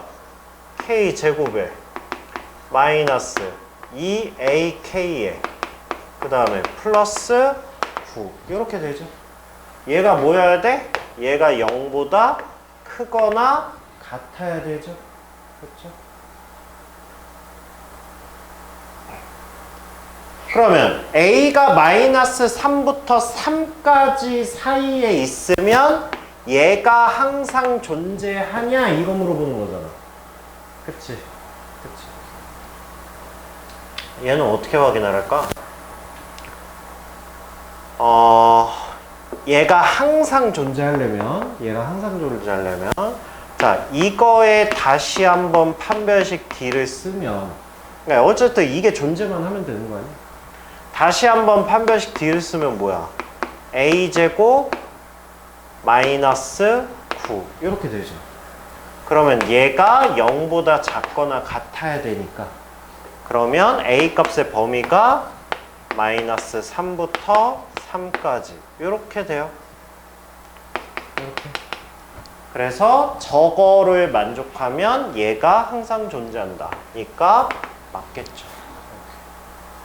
[SPEAKER 1] K 제곱에 마이너스 2AK에 그 다음에 플러스 9 이렇게 되죠. 얘가 뭐여야 돼? 얘가 0보다 크거나 같아야 되죠. 그렇죠? 그러면 A가 마이너스 3부터 3까지 사이에 있으면 얘가 항상 존재하냐? 이거 물어보는 거잖아. 그치? 그치? 얘는 어떻게 확인할까? 얘가 항상 존재하려면 자, 이거에 다시 한번 판별식 D를 쓰면 그러니까 어쨌든 이게 존재만 하면 되는 거 아니야? 다시 한번 판별식 D를 쓰면 뭐야? A제곱 마이너스 9 이렇게 되죠. 그러면 얘가 0보다 작거나 같아야 되니까 그러면 A 값의 범위가 마이너스 3부터 3까지 이렇게 돼요. 이렇게. 그래서 저거를 만족하면 얘가 항상 존재한다. 그러니까 맞겠죠.